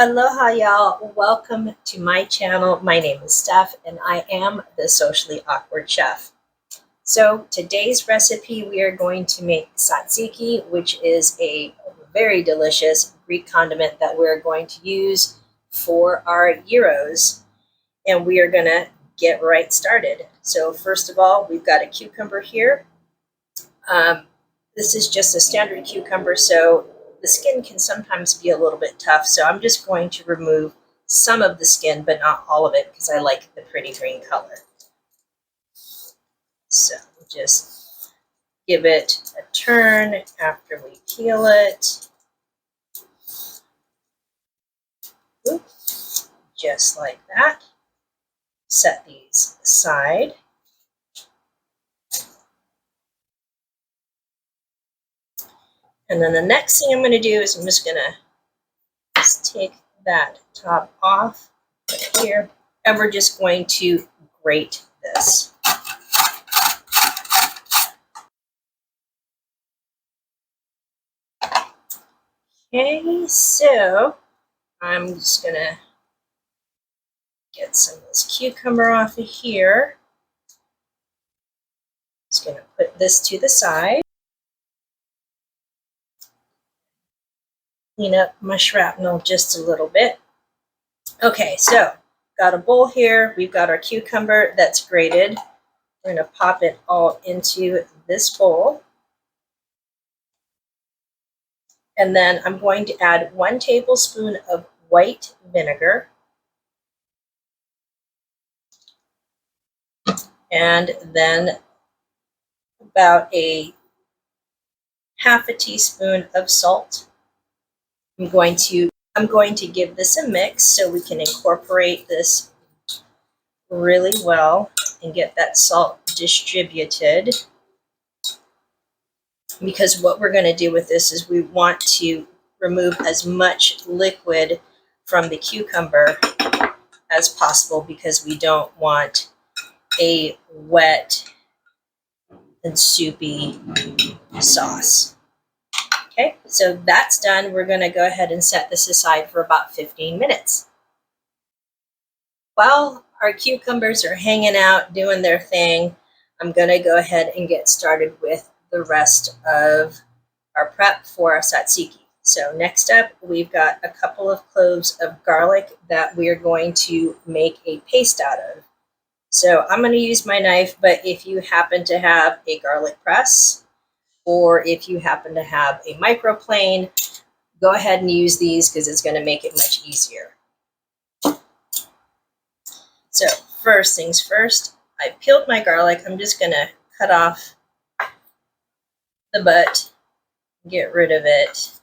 Aloha, y'all. Welcome to my channel. My name is Steph, and I am the Socially Awkward Chef. So today's recipe, we are going to make tzatziki, which is a very delicious Greek condiment that we're going to use for our gyros. And we are going to get right started. So first of all, we've got a cucumber here. This is just a standard cucumber, so the skin can sometimes be a little bit tough, so I'm just going to remove some of the skin, but not all of it, because I like the pretty green color. So just give it a turn after we peel it. Oop, just like that. Set these aside. And then the next thing I'm going to do is I'm just going to take that top off right here, and we're just going to grate this. Okay, so I'm just going to get some of this cucumber off of here. Just going to put this to the side. Clean up my shrapnel just a little bit. Okay, so got a bowl here. We've got our cucumber that's grated. We're going to pop it all into this bowl. And then I'm going to add 1 tablespoon of white vinegar. And then about a half a teaspoon of salt. I'm going to give this a mix so we can incorporate this really well and get that salt distributed. Because what we're going to do with this is we want to remove as much liquid from the cucumber as possible, because we don't want a wet and soupy sauce. Okay, so that's done. We're going to go ahead and set this aside for about 15 minutes. While our cucumbers are hanging out, doing their thing, I'm going to go ahead and get started with the rest of our prep for our tzatziki. So next up, we've got a couple of cloves of garlic that we are going to make a paste out of. So I'm going to use my knife, but if you happen to have a garlic press, or if you happen to have a microplane, go ahead and use these because it's going to make it much easier. So first things first, I peeled my garlic. I'm just going to cut off the butt, get rid of it.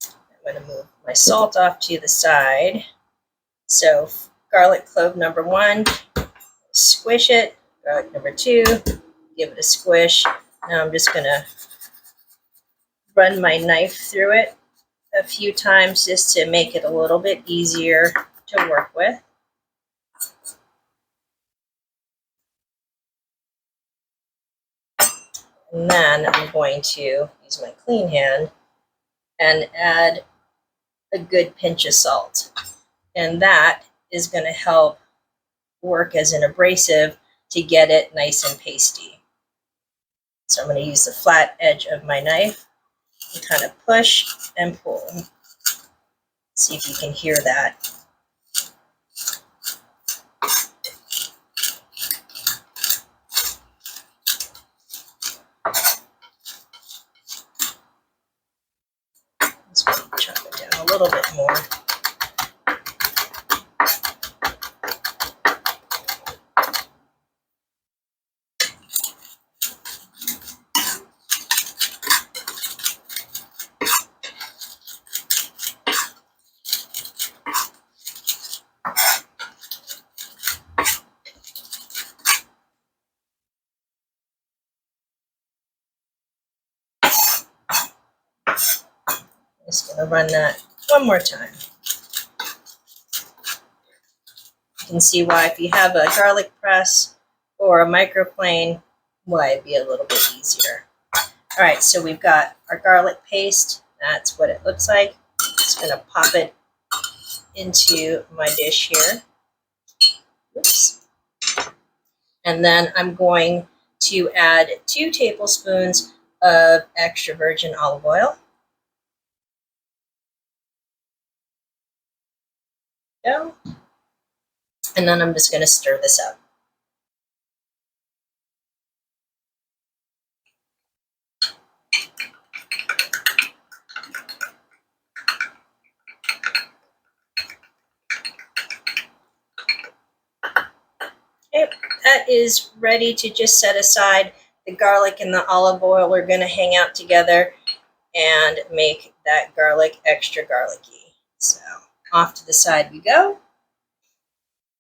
I'm going to move my salt off to the side. So garlic clove number 1, squish it. Garlic number 2, give it a squish. Now I'm just going to run my knife through it a few times just to make it a little bit easier to work with. And then I'm going to use my clean hand and add a good pinch of salt. And that is going to help work as an abrasive to get it nice and pasty. So I'm going to use the flat edge of my knife and kind of push and pull. See if you can hear that. Let's chop it down a little bit more. Just going to run that one more time. You can see why if you have a garlic press or a microplane, why it'd be a little bit easier. All right, so we've got our garlic paste That's what it looks like. Just going to pop it into my dish here. Oops. And then I'm going to add 2 tablespoons of extra virgin olive oil. Go. And then I'm just going to stir this up. Okay, that is ready to just set aside. The garlic and the olive oil are going to hang out together and make that garlic extra garlicky. So off to the side we go.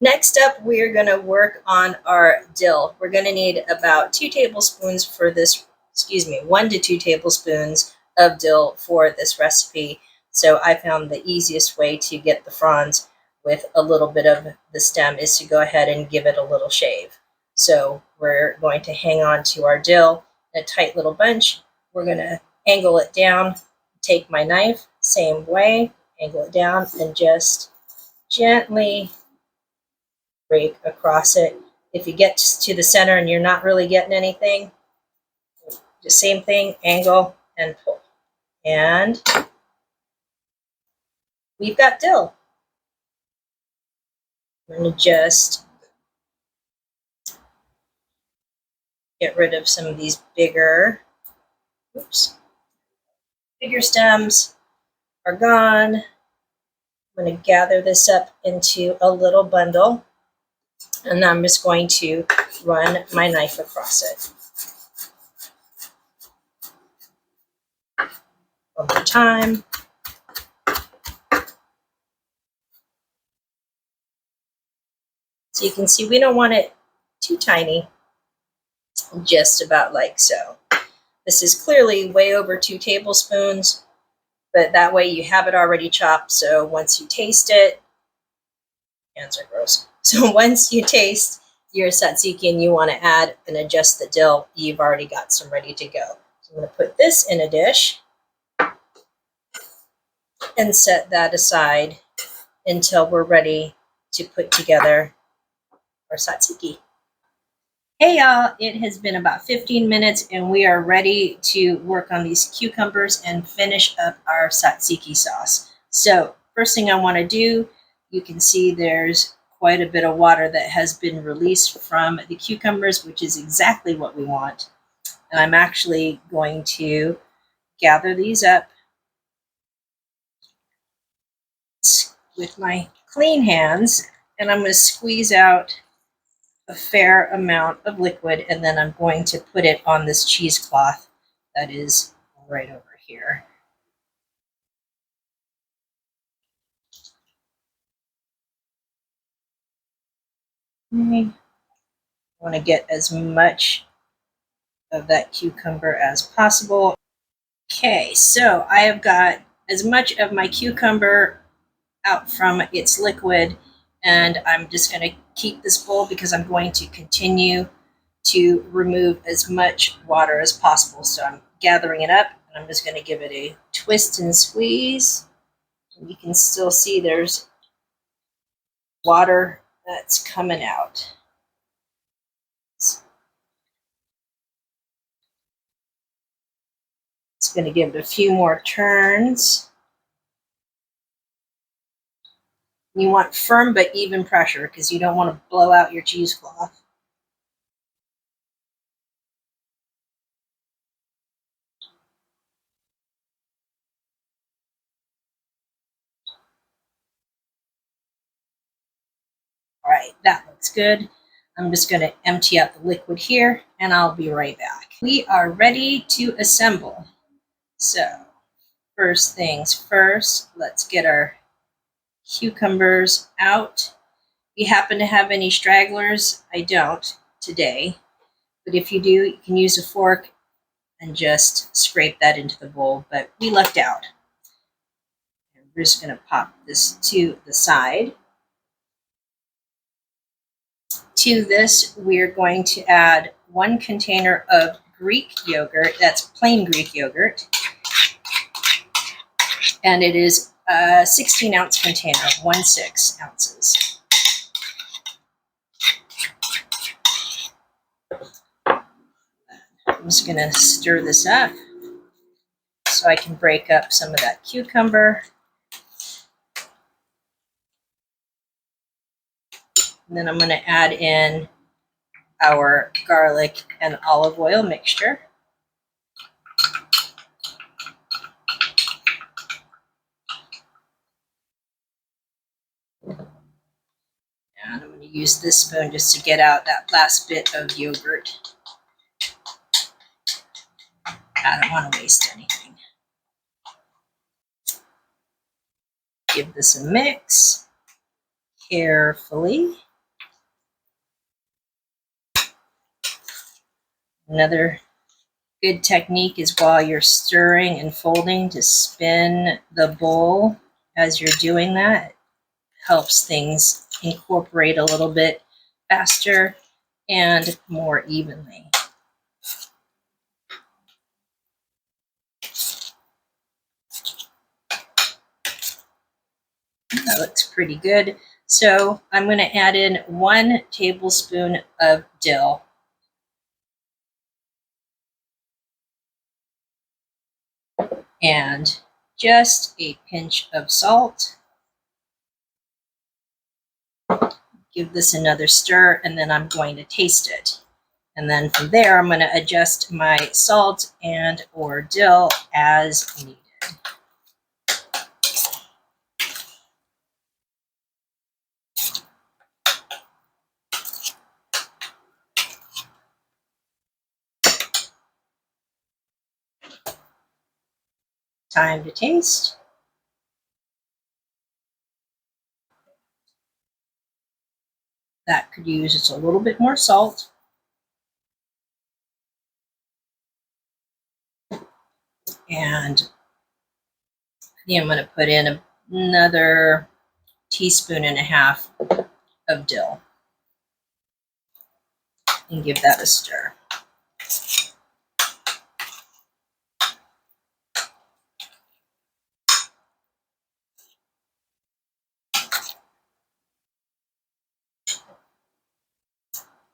Next up, we're going to work on our dill. We're going to need about 2 tablespoons for this, 1 to 2 tablespoons of dill for this recipe. So I found the easiest way to get the fronds with a little bit of the stem is to go ahead and give it a little shave. So we're going to hang on to our dill in a tight little bunch. We're going to angle it down, take my knife, same way, angle it down, and just gently break across it. If you get to the center and you're not really getting anything, the same thing, angle and pull. And we've got dill. I'm going to just get rid of some of these bigger stems are gone. I'm going to gather this up into a little bundle, and I'm just going to run my knife across it. One more time. So you can see we don't want it too tiny, just about like so. This is clearly way over 2 tablespoons, but that way you have it already chopped. So once you taste it, hands are gross. So once you taste your tzatziki and you want to add and adjust the dill, you've already got some ready to go. So I'm going to put this in a dish and set that aside until we're ready to put together our tzatziki. Hey y'all, it has been about 15 minutes and we are ready to work on these cucumbers and finish up our tzatziki sauce. So first thing I want to do, you can see there's quite a bit of water that has been released from the cucumbers, which is exactly what we want. And I'm actually going to gather these up with my clean hands, and I'm going to squeeze out a fair amount of liquid, and then I'm going to put it on this cheesecloth that is right over here. I want to get as much of that cucumber as possible. Okay, so I have got as much of my cucumber out from its liquid, and I'm just going to keep this bowl because I'm going to continue to remove as much water as possible. So I'm gathering it up, and I'm just going to give it a twist and squeeze. And you can still see there's water that's coming out. It's going to give it a few more turns. You want firm but even pressure because you don't want to blow out your cheesecloth. All right, that looks good. I'm just going to empty out the liquid here, and I'll be right back. We are ready to assemble. So first things first, let's get our cucumbers out. If you happen to have any stragglers, I don't today, but if you do, you can use a fork and just scrape that into the bowl, but we lucked out. And we're just going to pop this to the side. To this, we're going to add 1 container of Greek yogurt. That's plain Greek yogurt. And it is a 16-ounce container, 1/6 ounces. I'm just going to stir this up so I can break up some of that cucumber. And then I'm going to add in our garlic and olive oil mixture. And I'm going to use this spoon just to get out that last bit of yogurt. I don't want to waste anything. Give this a mix carefully. Another good technique is while you're stirring and folding to spin the bowl as you're doing that. It helps things incorporate a little bit faster and more evenly. That looks pretty good. So I'm going to add in 1 tablespoon of dill. And just a pinch of salt. Give this another stir, and then I'm going to taste it. And then from there, I'm going to adjust my salt and or dill as needed. Time to taste. That could use just a little bit more salt. And I'm going to put in another 1.5 teaspoons of dill and give that a stir.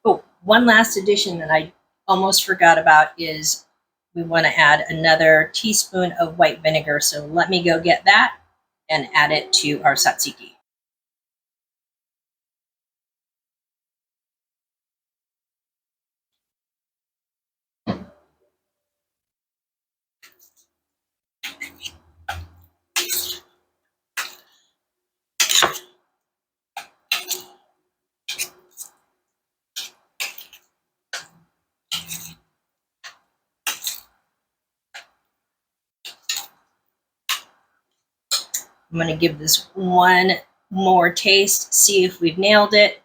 Oh, one last addition that I almost forgot about is we want to add another teaspoon of white vinegar. So let me go get that and add it to our tzatziki. I'm going to give this one more taste, see if we've nailed it.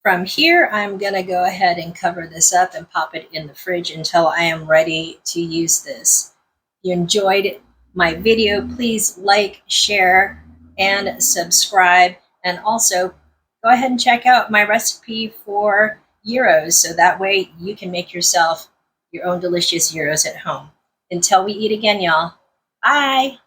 From here, I'm going to go ahead and cover this up and pop it in the fridge until I am ready to use this. If you enjoyed my video, please like, share, and subscribe. And also, go ahead and check out my recipe for gyros so that way you can make yourself your own delicious gyros at home. Until we eat again, y'all. Bye.